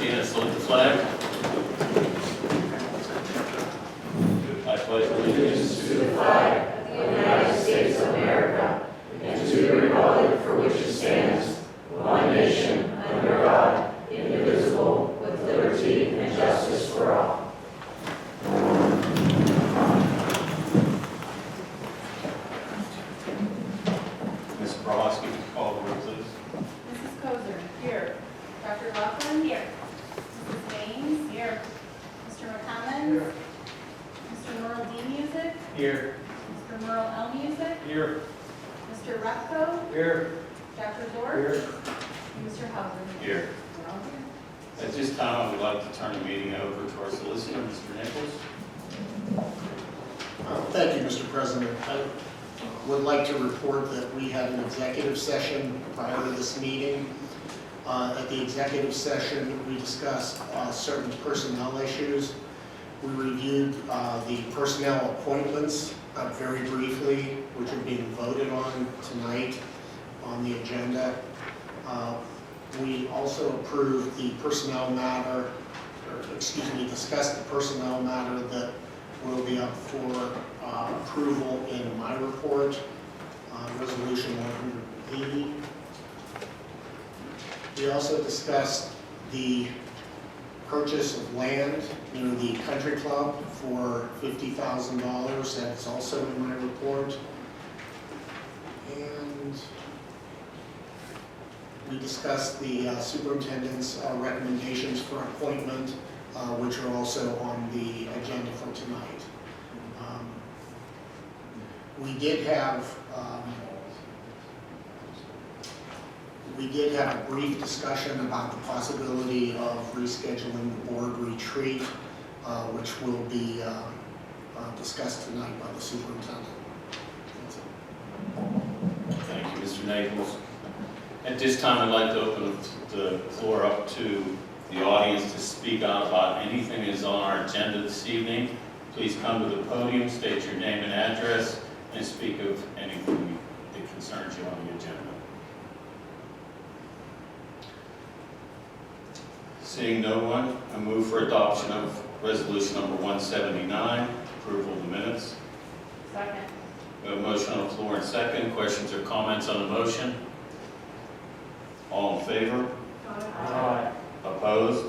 stand and salute the flag. I pledge allegiance to the flag of the United States of America and to the republic for which it stands, one nation, under God, indivisible, with liberty and justice for all. Ms. Broski, call the roll, please. Mrs. Kozer. Here. Dr. Laughlin. Here. Mrs. Baines. Here. Mr. McCommons. Here. Mr. Merle D. Music. Here. Mr. Merle L. Music. Here. Mr. Repko. Here. Dr. Dorff. Here. And Mr. Hauser. Here. We're all here. At this time, I would like to turn the meeting over to our solicitor, Mr. Nichols. Thank you, Mr. President. I would like to report that we had an executive session prior to this meeting. At the executive session, we discussed certain personnel issues. We reviewed the personnel appointments very briefly, which are being voted on tonight on the agenda. We also approved the personnel matter, discussed the personnel matter that will be up for approval in my report, Resolution 180. We also discussed the purchase of land near the country club for $50,000. That's also in my report. And we discussed the superintendent's recommendations for appointment, which are also on the agenda for tonight. We did have a brief discussion about the possibility of rescheduling the board retreat, which will be discussed tonight by the superintendent. That's it. Thank you, Mr. Nichols. At this time, I'd like to open the floor up to the audience to speak out about anything that is on our agenda this evening. Please come to the podium, state your name and address, and speak of anything that concerns you on the agenda. Seeing no one, I move for adoption of resolution number 179, approval of the minutes. Second. We have a motion on the floor and second. Questions or comments on the motion? All in favor? Aye. Opposed?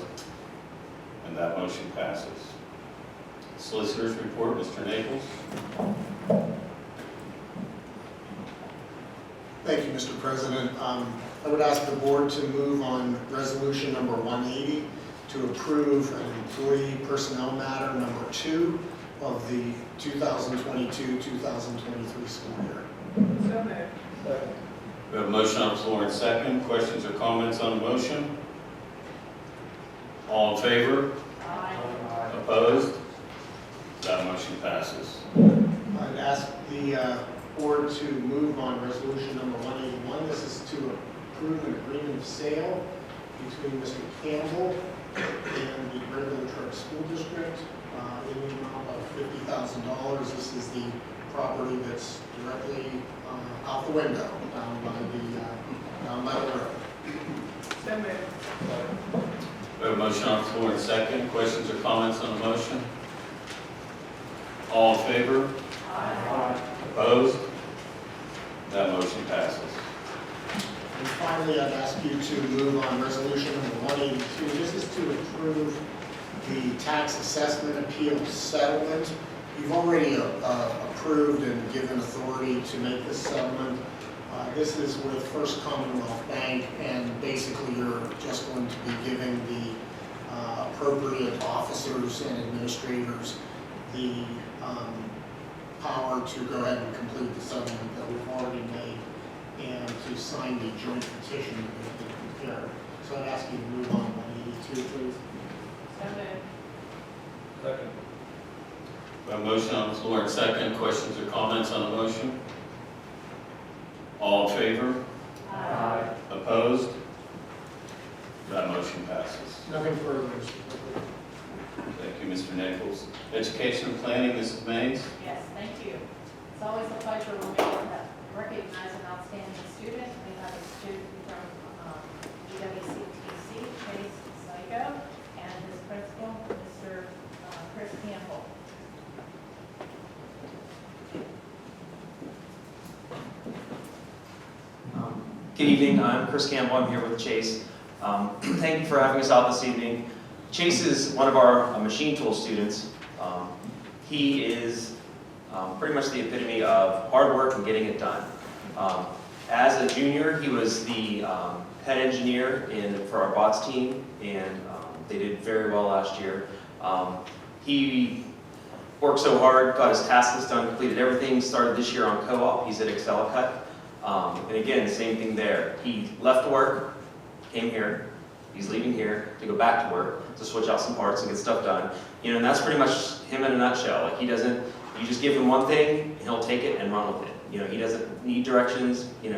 And that motion passes. Solicitor's report, Mr. Nichols. Thank you, Mr. President. I would ask the board to move on resolution number 180 to approve an employee personnel matter number 2 of the 2022-2023 school year. So moved. Second. We have a motion on the floor and second. Questions or comments on the motion? All in favor? Aye. Opposed? That motion passes. I'd ask the board to move on resolution number 181. This is to approve an agreement of sale between Mr. Campbell and the Greenville Latrobe School District in the amount of $50,000. This is the property that's directly out the window down by the road. So moved. We have a motion on the floor and second. Questions or comments on the motion? All in favor? Aye. Opposed? That motion passes. And finally, I'd ask you to move on resolution number 182. This is to approve the tax assessment appeal settlement. You've already approved and given authority to make this settlement. This is with First Commonwealth Bank, and basically you're just going to be giving the appropriate officers and administrators the power to go ahead and complete the settlement that we've already made and to sign the joint petition that has been prepared. So I'd ask you to move on 182, please. So moved. Second. We have a motion on the floor and second. Questions or comments on the motion? All in favor? Aye. Opposed? That motion passes. Nothing further, Mr. President. Thank you, Mr. Nichols. Education and Planning, Mrs. Mays. Yes, thank you. It's always a pleasure when we recognize an outstanding student. We have a student from EWCTC, Chase Psycho. Good evening, I'm Chris Campbell, I'm here with Chase. Thank you for having us out this evening. Chase is one of our machine tool students. He is pretty much the epitome of hard work and getting it done. As a junior, he was the head engineer for our bots team, and they did very well last year. He worked so hard, got his task list done, completed everything, started this year on co-op. He's at Excellicut. And again, same thing there. He left work, came here, he's leaving here to go back to work to switch out some parts and get stuff done. And that's pretty much him in a nutshell. Like, you just give him one thing, and he'll take it and run with it. He doesn't need directions, he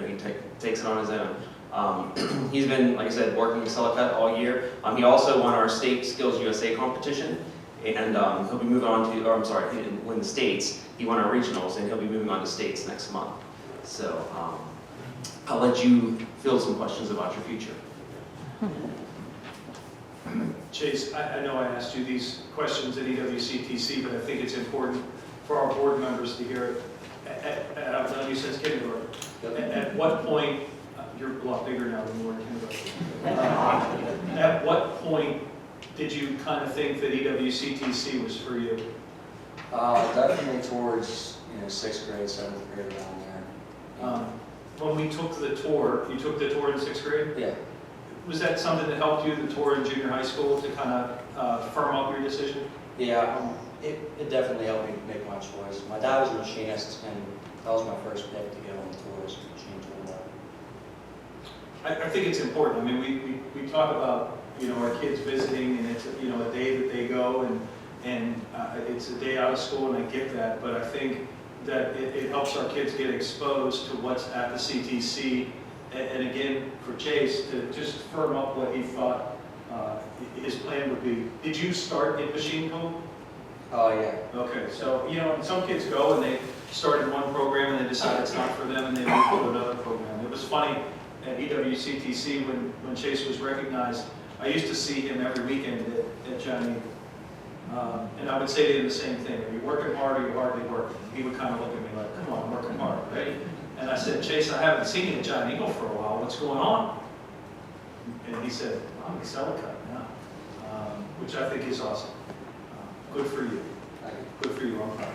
takes it on his own. He's been, like I said, working at Excellicut all year. He also won our State Skills USA competition, and he'll be moving on to, he didn't win the states, he won our regionals, and he'll be moving on to states next month. So I'll let you field some questions about your future. Chase, I know I asked you these questions at EWCTC, but I think it's important for our board members to hear it. I've known you since kindergarten. At what point, you're a lot bigger now than you were in kindergarten. At what point did you kind of think that EWCTC was for you? Definitely towards 6th grade, 7th grade, around there. When we took the tour, you took the tour in 6th grade? Yeah. Was that something that helped you, the tour in junior high school, to kind of firm up your decision? Yeah, it definitely helped me make my choice. My dad was a machinist, and that was my first pick to go on the tours, machine tour. I think it's important. I mean, we talk about, our kids visiting, and it's, a day that they go, and it's a day out of school, and I get that, but I think that it helps our kids get exposed to what's at the CTC, and again, for Chase, to just firm up what he thought his plan would be. Did you start in machine code? Oh, yeah. Okay, so, some kids go and they start in one program and they decide it's not for them and they move to another program. It was funny at EWCTC when Chase was recognized, I used to see him every weekend at Johnny. And I would say to him the same thing: are you working hard or are you hardly working? He would kind of look at me like, come on, I'm working hard, right? And I said, Chase, I haven't seen you at Giant Eagle for a while. What's going on? And he said, I'm at Excellicut now, which I think is awesome. Good for you. Good for you. I'm proud.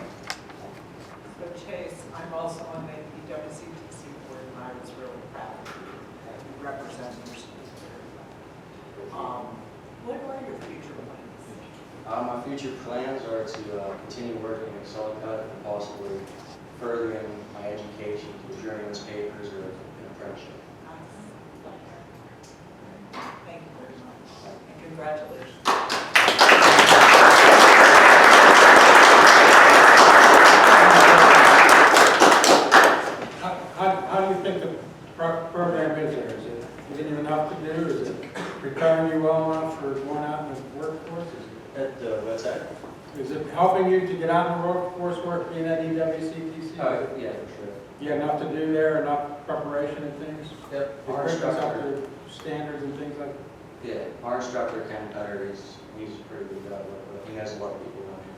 So Chase, I'm also on the EWCTC board, and I was really proud of you that you represent your school very well. What are your future plans? My future plans are to continue working at Excellicut and possibly furthering my education through journeyman's papers or an apprenticeship. Thank you very much, and congratulations. How do you think the program is there? Is it getting enough to do? Is it preparing you well enough for going out in the workforce? What's that? Is it helping you to get out in the workforce work being at EWCTC? Yeah, for sure. You got enough to do there, enough preparation and things? Yep. Our Equipment's up instructor, to standards and things like that? yeah, our instructor, Ken Cutter, he's a pretty good guy to work with. He has a lot of people around here.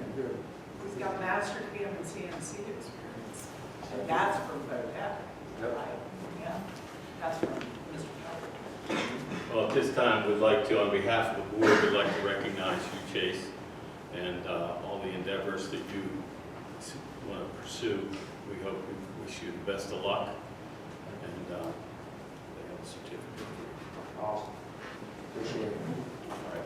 Okay, good. He's got master PM and CNC experience, and that's from Vodette, Yep. right? Yeah, that's from Mr. Keller. Well, at this time, we'd like to, on behalf of the board, we'd like to recognize you, Chase, and all the endeavors that you want to pursue. We hope, we wish you the best of luck, and they have a certificate for you. Awesome. Appreciate it. All right,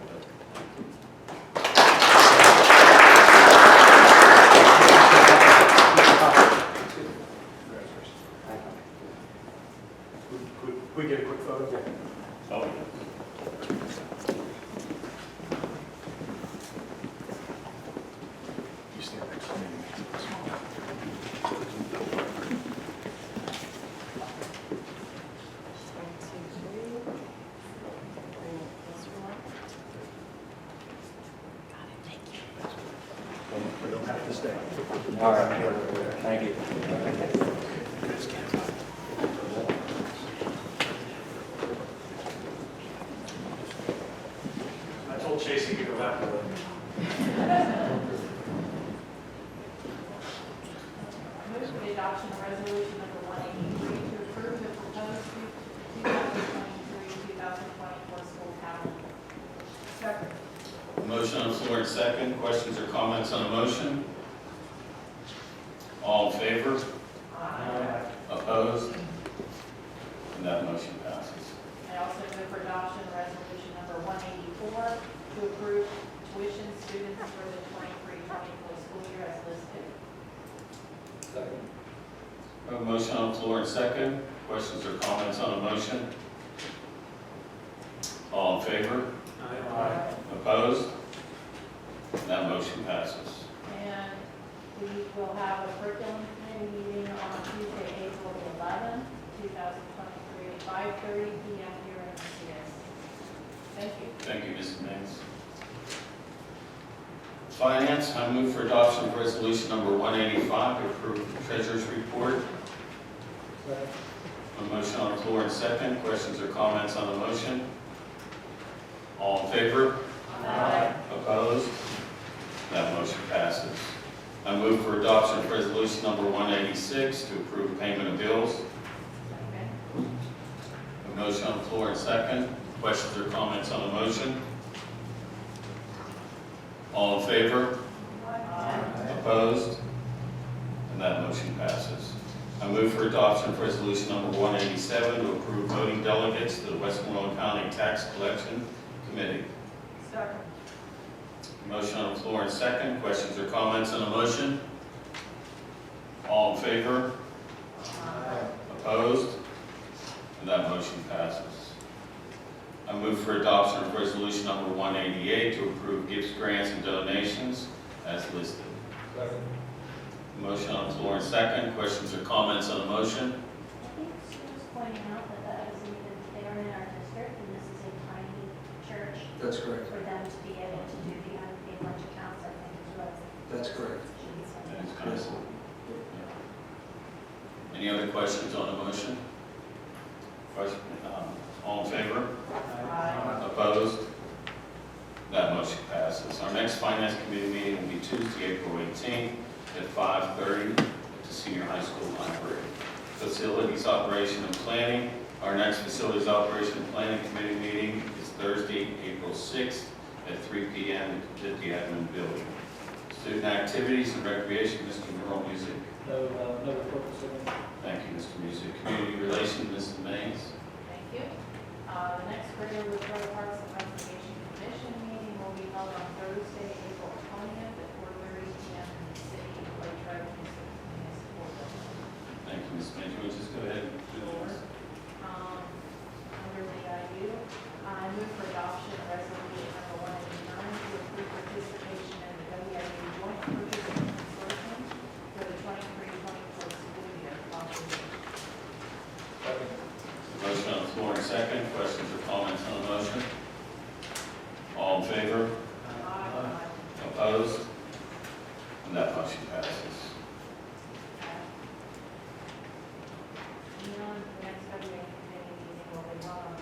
Could we get a quick photo? Oh, yeah. You stand next to me. We don't have to stay. All right. Thank you. I told Chase he could go back to work. Move for the adoption of resolution number 183 to approve the proposed Motion on the floor and second. Questions or comments on the motion? All in favor? Opposed? And that motion passes. I also move for adoption resolution number 184 to approve tuition students for the 23-24 school year as listed. Second. A motion on the floor and second. Questions or comments on the motion? All in favor? Opposed? And that motion passes. And we will have a curriculum committee meeting on Tuesday, April 11th, 2023, at 5:30 p.m. here in the CS. Thank you. Thank you, Mrs. Mays. Finance, I move for adoption of resolution number 185 to approve the treasurer's report. A motion on the floor and second. Questions or comments on the motion? All in favor? Opposed? That motion passes. I move for adoption of resolution number 186 to approve payment of bills. Okay. A motion on the floor and second. Questions or comments on the motion? All in favor? Opposed? And that motion passes. I move for adoption of resolution number 187 to approve voting delegates to the Westmoreland County Tax Collection Committee. Second. Motion on the floor and second. Questions or comments on the motion? All in favor? Opposed? And that motion passes. I move for adoption of resolution number 188 to approve gifts, grants, and donations as listed. Motion on the floor and second. Questions or comments on the motion? I think she was pointing out that that isn't even there in our district, and this is a tiny church That's correct. for them to be able to do the unpaid lunch accounts, I think, as well. That's correct. Should be something. That is kind of cool. Any other questions on the motion? Question, all in favor? Opposed? That motion passes. Our next finance committee meeting will be Tuesday, April 18th at 5:30 at the senior high school library. Facilities operation and planning. Our next facilities operation and planning committee meeting is Thursday, April 6th at 3 p.m. at the admin building. Student activities and recreation, Mr. Merle Music. No report this evening. Thank you, Mr. Music. Community relations, Mrs. Mays. Thank you. The next regular Latrobe Parks and Recreation Commission meeting will be held on Thursday, April 20th at 4:30 p.m. in the city of Latrobe Municipal Building. Thank you, Ms. Mays. Would you just go ahead and do this? Under the IU, I move for adoption of resolution number 189 to approve participation in the WIU Joint Purchasing Consortium for the 23-24 school year. Motion on the floor and second. Questions or comments on the motion? All in favor? Opposed? And that motion passes. And the next WIU committee meeting will be held on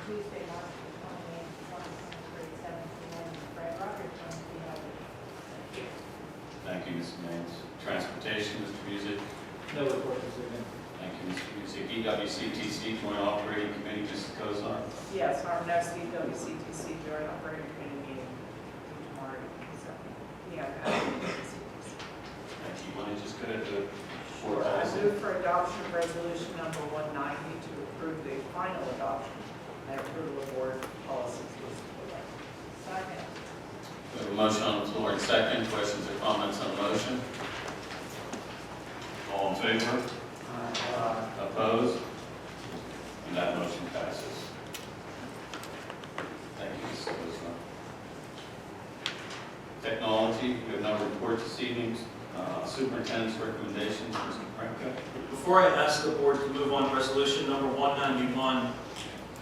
Tuesday, March 28th, 2023, at 7 p.m. in Fred Rogers Room, to be held here. Thank you, Mrs. Mays. Transportation, Mr. Music. No report this evening. Thank you, Mr. Music. EWCTC Joint Operating Committee, Mrs. Cozart. Yes, our next EWCTC Joint Operating Committee meeting tomorrow. So, yeah, EWCTC. Thank you. Want to just go ahead to Sure. I move for adoption of resolution number 190 to approve the final adoption and approval of board policies listed below. Second. We have a motion on the floor and second. Questions or comments on the motion? All in favor? Opposed? And that motion passes. Thank you, Mrs. Cozart. Technology, we have no report this evening. Superintendent's recommendations, Mr. Franco. Before I ask the board to move on to resolution number 191,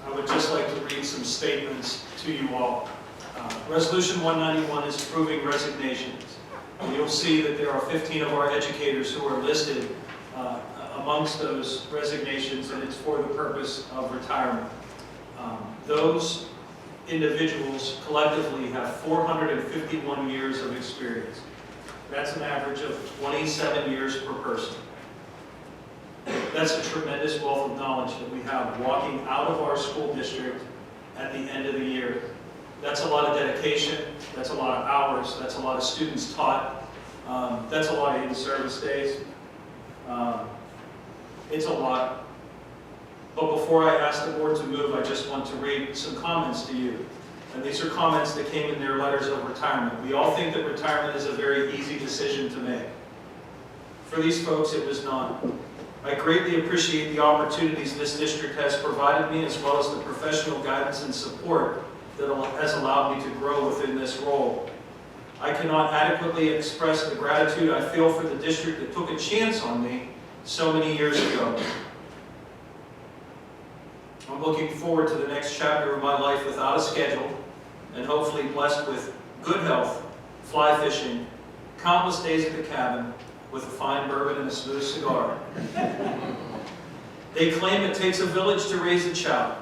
I would just like to read some statements to you all. Resolution 191 is approving resignations. And you'll see that there are 15 of our educators who are listed amongst those resignations, and it's for the purpose of retirement. Those individuals collectively have 451 years of experience. That's an average of 27 years per person. That's a tremendous wealth of knowledge that we have walking out of our school district at the end of the year. That's a lot of dedication, that's a lot of hours, that's a lot of students taught, that's a lot of in-service days. It's a lot. But before I ask the board to move, I just want to read some comments to you. And these are comments that came in their letters of retirement. We all think that retirement is a very easy decision to make. For these folks, it was not. I greatly appreciate the opportunities this district has provided me, as well as the professional guidance and support that has allowed me to grow within this role. I cannot adequately express the gratitude I feel for the district that took a chance on me so many years ago. I'm looking forward to the next chapter of my life without a schedule, and hopefully blessed with good health, fly fishing, countless days at the cabin, with a fine bourbon and a smooth cigar. They claim it takes a village to raise a child.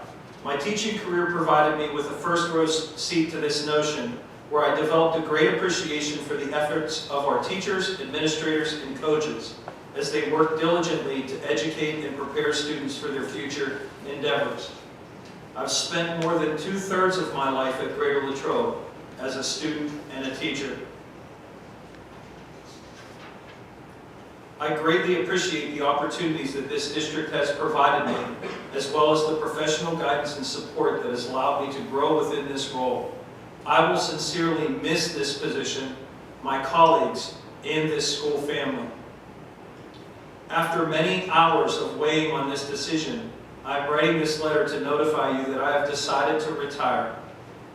My teaching career provided me with a first row seat to this notion, where I developed a great appreciation for the efforts of our teachers, administrators, and coaches as they work diligently to educate and prepare students for their future endeavors. I've spent more than 2/3 of my life at Greater Latrobe as a student and a teacher. I greatly appreciate the opportunities that this district has provided me, as well as the professional guidance and support that has allowed me to grow within this role. I will sincerely miss this position, my colleagues, and this school family. After many hours of weighing on this decision, I'm writing this letter to notify you that I have decided to retire.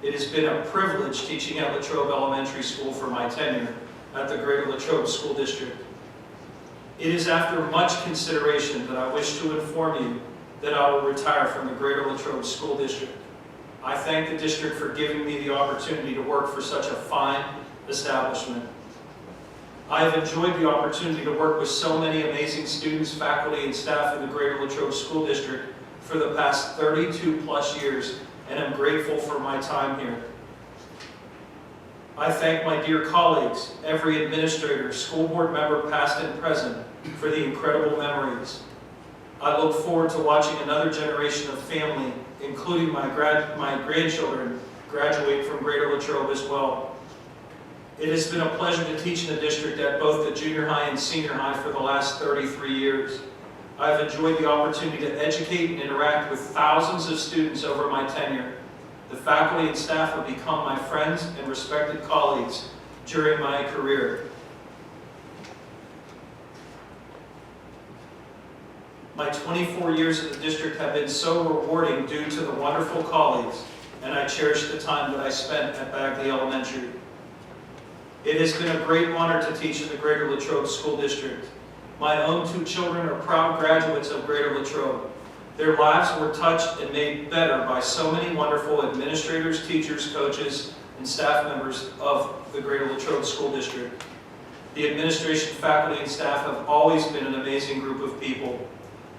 It has been a privilege teaching at Latrobe Elementary School for my tenure at the Greater Latrobe School District. It is after much consideration that I wish to inform you that I will retire from the Greater Latrobe School District. I thank the district for giving me the opportunity to work for such a fine establishment. I have enjoyed the opportunity to work with so many amazing students, faculty, and staff in the Greater Latrobe School District for the past 32 plus years, and I'm grateful for my time here. I thank my dear colleagues, every administrator, school board member, past and present, for the incredible memories. I look forward to watching another generation of family, including my grandchildren, graduate from Greater Latrobe as well. It has been a pleasure to teach in the district at both the junior high and senior high for the last 33 years. I've enjoyed the opportunity to educate and interact with thousands of students over my tenure. The faculty and staff have become my friends and respected colleagues during my career. My 24 years at the district have been so rewarding due to the wonderful colleagues, and I cherish the time that I spent at Bagley Elementary. It has been a great honor to teach in the Greater Latrobe School District. My own 2 children are proud graduates of Greater Latrobe. Their lives were touched and made better by so many wonderful administrators, teachers, coaches, and staff members of the Greater Latrobe School District. The administration, faculty, and staff have always been an amazing group of people.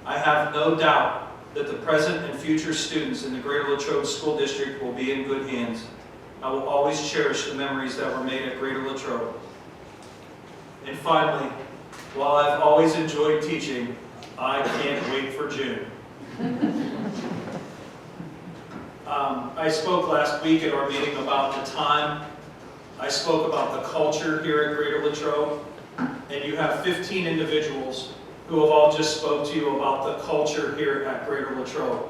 I have no doubt that the present and future students in the Greater Latrobe School District will be in good hands. I will always cherish the memories that were made at Greater Latrobe. And finally, while I've always enjoyed teaching, I can't wait for June. I spoke last week at our meeting about the time. I spoke about the culture here at Greater Latrobe, and you have 15 individuals who have all just spoke to you about the culture here at Greater Latrobe.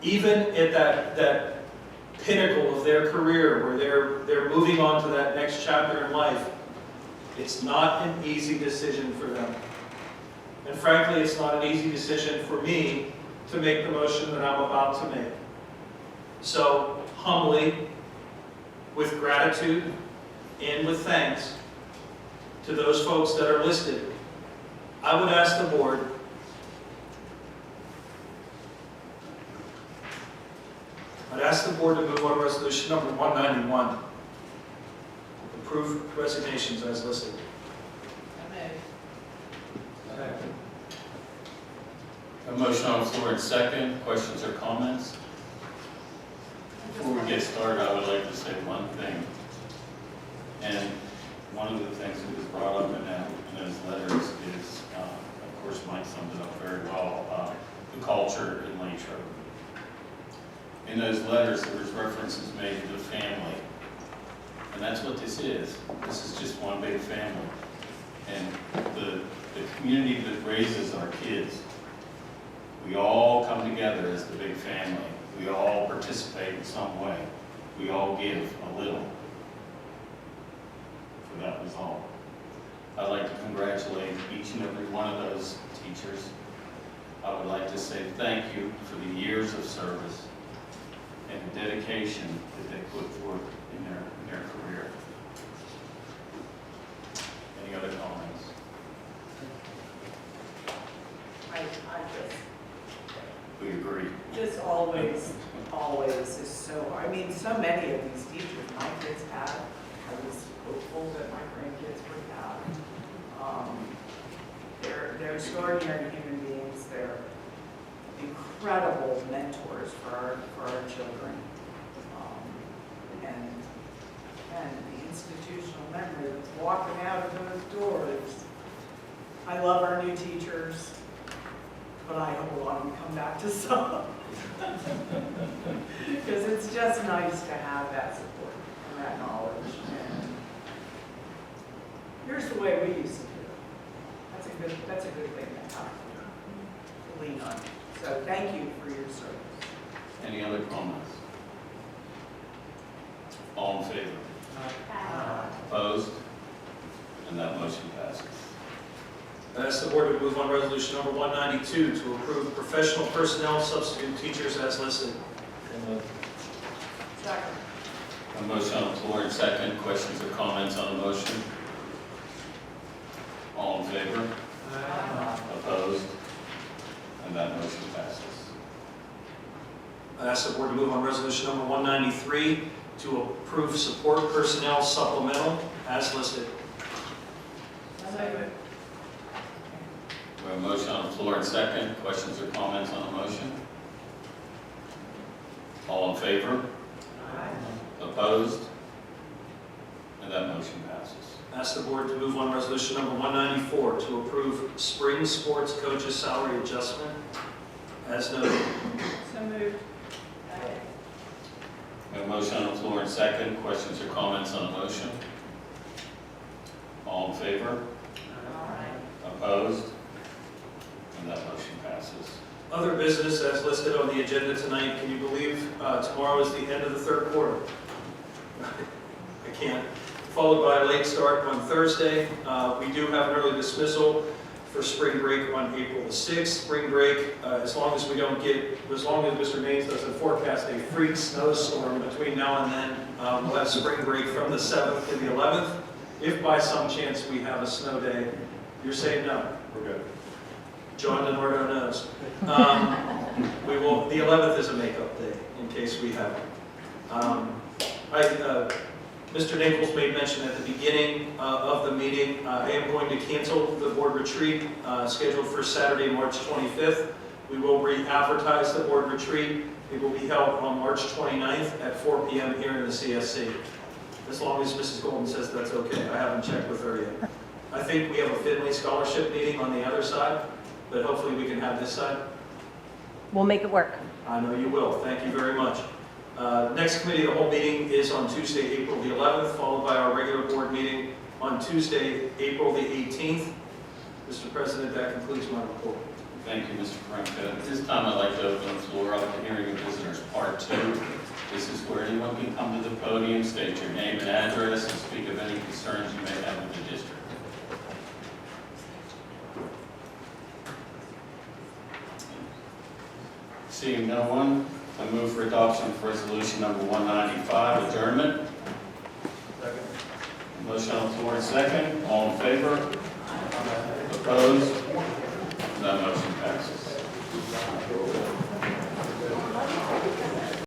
Even at that pinnacle of their career, where they're moving on to that next chapter in life, it's not an easy decision for them. And frankly, it's not an easy decision for me to make the motion that I'm about to make. So, humbly, with gratitude and with thanks to those folks that are listed, I would ask the board to move on resolution number 191. Approve resignations as listed. A motion on the floor and second. Questions or comments? Before we get started, I would like to say one thing. And one of the things that was brought up in those letters is, of course, Mike summed it up very well, the culture in Latrobe. In those letters, there was references made to the family. And that's what this is. This is just one big family. And the community that raises our kids, we all come together as the big family. We all participate in some way. We all give a little for that result. I'd like to congratulate each and every one of those teachers. I would like to say thank you for the years of service and the dedication that they put forth in their career. Any other comments? I We agree. just always is so, I mean, so many of these teachers my kids had, I was hopeful that my grandkids would have. They're extraordinary human beings. They're incredible mentors for our children. And the institutional memory that's walking out of those doors. I love our new teachers, but I hope a lot of them come back to some. Because it's just nice to have that support and that knowledge. And here's the way we used to do it. That's a good thing to have, to lean on. So thank you for your service. Any other comments? All in favor? Opposed? And that motion passes. I ask the board to move on resolution number 192 to approve professional personnel substitute teachers as listed. Second. A motion on the floor and second. Questions or comments on the motion? All in favor? Opposed? And that motion passes. I ask the board to move on resolution number 193 to approve support personnel supplemental as listed. Second. We have a motion on the floor and second. Questions or comments on the motion? All in favor? Opposed? And that motion passes. Ask the board to move on resolution number 194 to approve spring sports coaches salary adjustment as noted. So moved. We have a motion on the floor and second. Questions or comments on the motion? All in favor? Opposed? And that motion passes. Other business as listed on the agenda tonight. Can you believe tomorrow is the end of the third quarter? I can't. Followed by a late start on Thursday. We do have an early dismissal for spring break on April the 6th. Spring break, as long as Mr. Maines doesn't forecast a freak snowstorm between now and then, we'll have spring break from the 7th to the 11th. If by some chance we have a snow day, you're saying no. We're good. John DeNordo knows. The 11th is a makeup day in case we have it. Mr. Naples made mention at the beginning of the meeting, I am going to cancel the board retreat scheduled for Saturday, March 25th. We will re-advertise the board retreat. It will be held on March 29th at 4 p.m. here in the CSC. As long as Mrs. Golden says that's okay. I haven't checked with her yet. I think we have a Finley Scholarship meeting on the other side, but hopefully we can have this side. We'll make it work. I know you will. Thank you very much. Next committee of the whole meeting is on Tuesday, April the 11th, followed by our regular board meeting on Tuesday, April the 18th. Mr. President, that concludes my report. Thank you, Mr. Franco. At this time, I'd like to open the floor up to hearing of visitors part 2. This is where anyone can come to the podium, state your name and address, and speak of any concerns you may have with the district. Seeing no one, I move for adoption of resolution number 195, adjournment. Second. Motion on the floor and second. All in favor? Opposed? That motion passes.